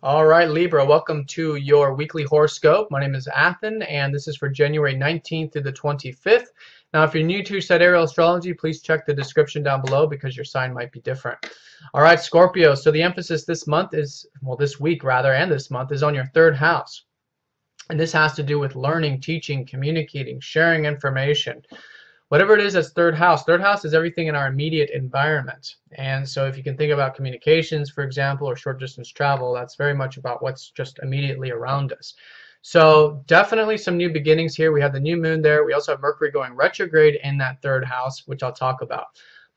All right, Libra, welcome to your weekly horoscope. My name is Athen, and this is for January 19th through the 25th. Now, if you're new to Sidereal Astrology, please check the description down below because your sign might be different. All right, Scorpio, so the emphasis this month is, well, this week rather, and this month is on your third house. And this has to do with learning, teaching, communicating, sharing information. Whatever it is that's third house is everything in our immediate environment. And so if you can think about communications, for example, or short distance travel, that's very much about what's just immediately around us. So definitely some new beginnings here. We have the new moon there. We also have Mercury going retrograde in that third house, which I'll talk about.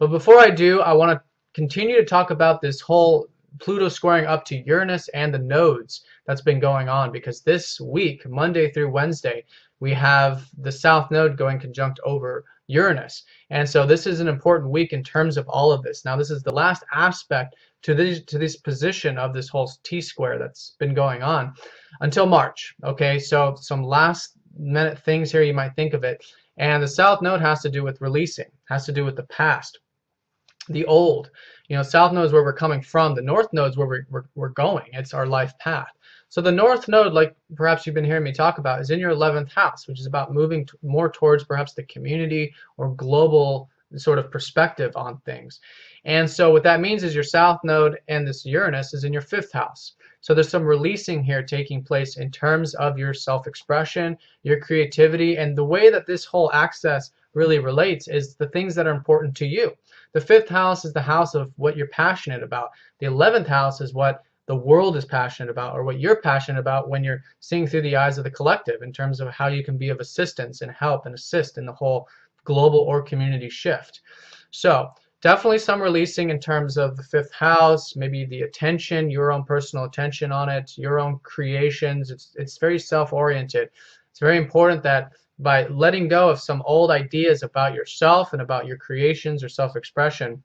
But before I do, I want to continue to talk about this whole Pluto squaring up to Uranus and the nodes that's been going on, because this week, Monday through Wednesday, we have the South Node going conjunct over Uranus. And so this is an important week in terms of all of this. Now, this is the last aspect to this position of this whole T-square that's been going on until March. Okay, so some last minute things here you might think of it. And the South Node has to do with releasing, has to do with the past, the old. You know, South Node is where we're coming from. The North Node is where we're going. It's our life path. So the North Node, like perhaps you've been hearing me talk about, is in your 11th house, which is about moving more towards perhaps the community or global sort of perspective on things. And so what that means is your South Node and this Uranus is in your 5th house. So there's some releasing here taking place in terms of your self-expression, your creativity, and the way that this whole axis really relates is the things that are important to you. The 5th house is the house of what you're passionate about. The 11th house is what the world is passionate about, or what you're passionate about when you're seeing through the eyes of the collective in terms of how you can be of assistance and help and assist in the whole global or community shift. So definitely some releasing in terms of the 5th house, maybe the attention, your own personal attention on it, your own creations. It's very self-oriented. It's very important that by letting go of some old ideas about yourself and about your creations or self-expression,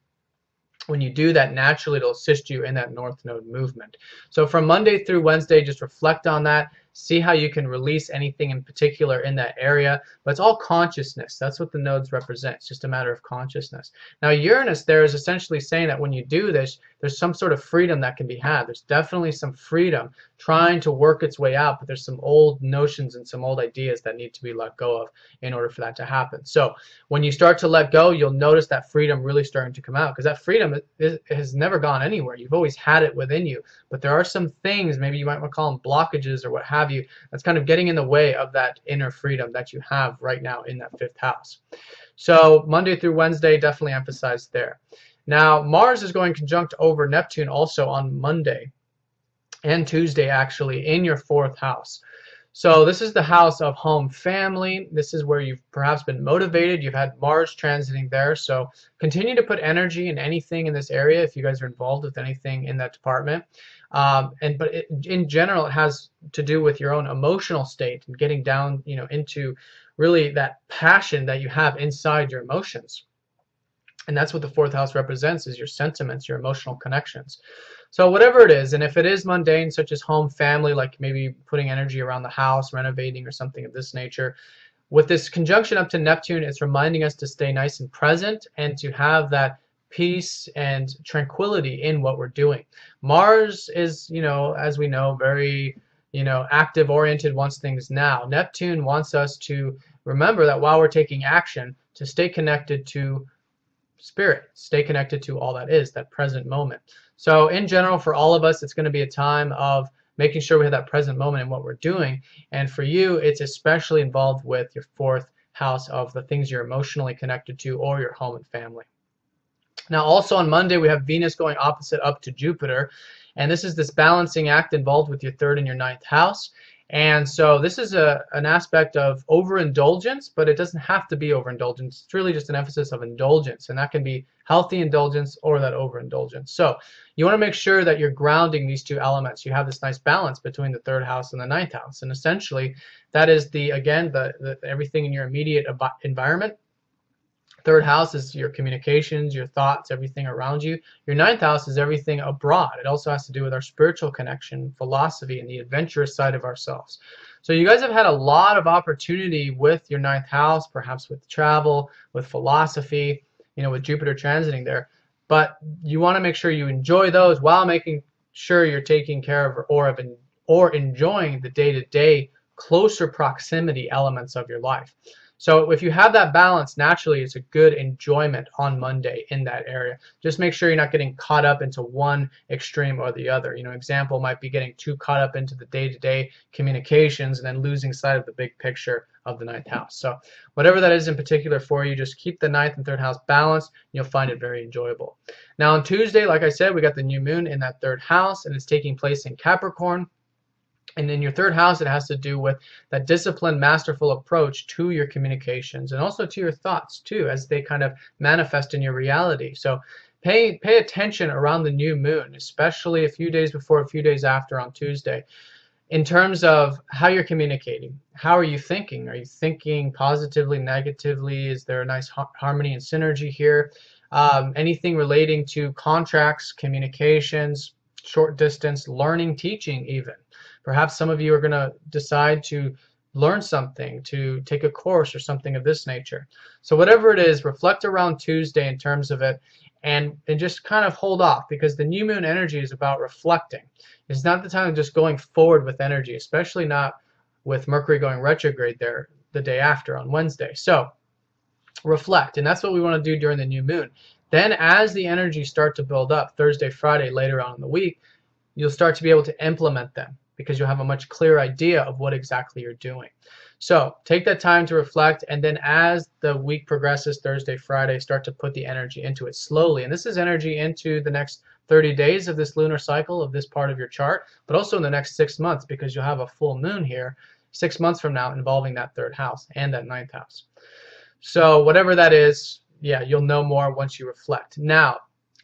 when you do that, naturally it'll assist you in that North Node movement. So from Monday through Wednesday, just reflect on that. See how you can release anything in particular in that area. But it's all consciousness. That's what the nodes represent. It's just a matter of consciousness. Now Uranus there is essentially saying that when you do this, there's some sort of freedom that can be had. There's definitely some freedom trying to work its way out, but there's some old notions and some old ideas that need to be let go of in order for that to happen. So when you start to let go, you'll notice that freedom really starting to come out, because that freedom has never gone anywhere. You've always had it within you, but there are some things, maybe you might want to call them blockages or what have you, that's kind of getting in the way of that inner freedom that you have right now in that 5th house. So Monday through Wednesday, definitely emphasized there. Now Mars is going conjunct over Neptune also on Monday and Tuesday actually in your 4th house. So this is the house of home, family. This is where you've perhaps been motivated. You've had Mars transiting there. So continue to put energy in anything in this area if you guys are involved with anything in that department. But in general, it has to do with your own emotional state and getting down, you know, into really that passion that you have inside your emotions. And that's what the 4th house represents, is your sentiments, your emotional connections. So whatever it is, and if it is mundane, such as home, family, like maybe putting energy around the house, renovating or something of this nature, with this conjunction up to Neptune, it's reminding us to stay nice and present and to have that peace and tranquility in what we're doing. Mars is, you know, as we know, very, you know, active oriented, wants things now. Neptune wants us to remember that while we're taking action, to stay connected to spirit, stay connected to all that is, that present moment. So in general, for all of us, it's going to be a time of making sure we have that present moment in what we're doing. And for you, it's especially involved with your 4th house of the things you're emotionally connected to, or your home and family. Now also on Monday, we have Venus going opposite up to Jupiter. And this is this balancing act involved with your 3rd and your 9th house. And so this is an aspect of overindulgence, but it doesn't have to be overindulgence. It's really just an emphasis of indulgence, and that can be healthy indulgence or that overindulgence. So you want to make sure that you're grounding these two elements. You have this nice balance between the 3rd house and the 9th house, and essentially that is the everything in your immediate environment. 3rd house is your communications, your thoughts, everything around you. Your 9th house is everything abroad. It also has to do with our spiritual connection, philosophy, and the adventurous side of ourselves. So you guys have had a lot of opportunity with your 9th house, perhaps with travel, with philosophy, you know, with Jupiter transiting there. But you want to make sure you enjoy those while making sure you're taking care of or enjoying the day-to-day closer proximity elements of your life. So if you have that balance, naturally it's a good enjoyment on Monday in that area. Just make sure you're not getting caught up into one extreme or the other. Example might be getting too caught up into the day-to-day communications and then losing sight of the big picture of the ninth house. So whatever that is in particular for you, just keep the ninth and third house balanced. You'll find it very enjoyable. Now on Tuesday, like I said, we got the new moon in that third house, and it's taking place in Capricorn. And in your third house, it has to do with that disciplined, masterful approach to your communications and also to your thoughts too, as they kind of manifest in your reality. So pay attention around the new moon, especially a few days before, a few days after on Tuesday, in terms of how you're communicating. How are you thinking? Are you thinking positively, negatively? Is there a nice harmony and synergy here? Anything relating to contracts, communications, short distance, learning, teaching even. Perhaps some of you are going to decide to learn something, to take a course or something of this nature. So whatever it is, reflect around Tuesday in terms of it, and just kind of hold off, because the new moon energy is about reflecting. It's not the time of just going forward with energy, especially not with Mercury going retrograde there the day after on Wednesday. So reflect, and that's what we want to do during the new moon. Then as the energies start to build up Thursday, Friday, later on in the week, you'll start to be able to implement them, because you'll have a much clearer idea of what exactly you're doing. So take that time to reflect, and then as the week progresses, Thursday, Friday, start to put the energy into it slowly. And this is energy into the next 30 days of this lunar cycle of this part of your chart, but also in the next 6 months, because you'll have a full moon here 6 months from now involving that third house and that ninth house. So whatever that is, yeah, you'll know more once you reflect. Now,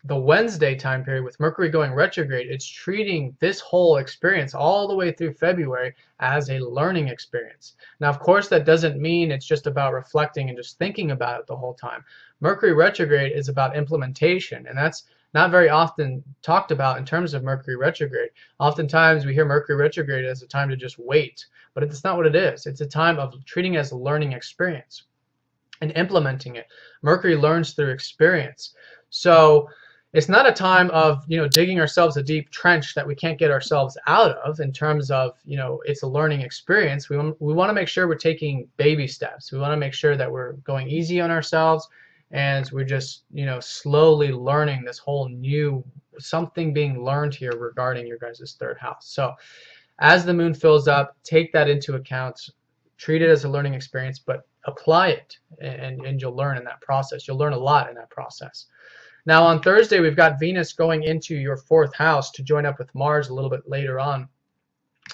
the Wednesday time period with Mercury going retrograde, it's treating this whole experience all the way through February as a learning experience. Now, of course, that doesn't mean it's just about reflecting and just thinking about it the whole time. Mercury retrograde is about implementation, and that's not very often talked about in terms of Mercury retrograde. Oftentimes we hear Mercury retrograde as a time to just wait, but it's not what it is. It's a time of treating it as a learning experience and implementing it. Mercury learns through experience. So it's not a time of, digging ourselves a deep trench that we can't get ourselves out of in terms of, it's a learning experience. We want to make sure we're taking baby steps. We want to make sure that we're going easy on ourselves, and we're just, slowly learning this whole new, something being learned here regarding your guys' third house. So as the moon fills up, take that into account, treat it as a learning experience, but apply it, and you'll learn in that process. You'll learn a lot in that process. Now on Thursday, we've got Venus going into your fourth house to join up with Mars a little bit later on.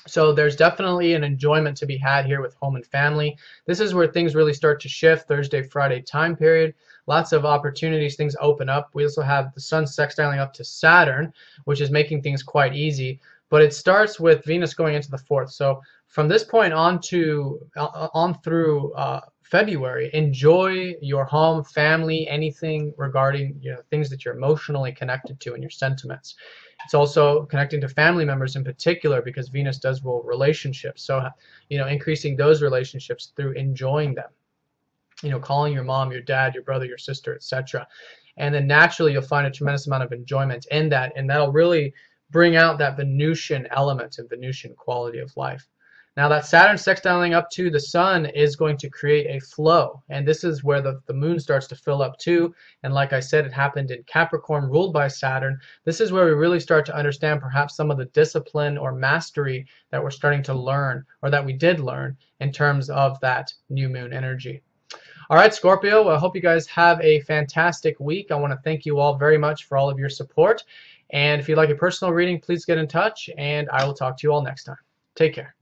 So there's definitely an enjoyment to be had here with home and family. This is where things really start to shift, Thursday, Friday time period. Lots of opportunities, things open up. We also have the Sun sextiling up to Saturn, which is making things quite easy. But it starts with Venus going into the fourth. So from this point on through February, enjoy your home, family, anything regarding things that you're emotionally connected to and your sentiments. It's also connecting to family members in particular, because Venus does rule relationships. So increasing those relationships through enjoying them. Calling your mom, your dad, your brother, your sister, etc. And then naturally you'll find a tremendous amount of enjoyment in that, and that'll really bring out that Venusian element and Venusian quality of life. Now that Saturn sextiling up to the Sun is going to create a flow, and this is where the moon starts to fill up too. And like I said, it happened in Capricorn, ruled by Saturn. This is where we really start to understand perhaps some of the discipline or mastery that we're starting to learn, or that we did learn, in terms of that new moon energy. All right, Scorpio, I hope you guys have a fantastic week. I want to thank you all very much for all of your support. And if you'd like a personal reading, please get in touch, and I will talk to you all next time. Take care.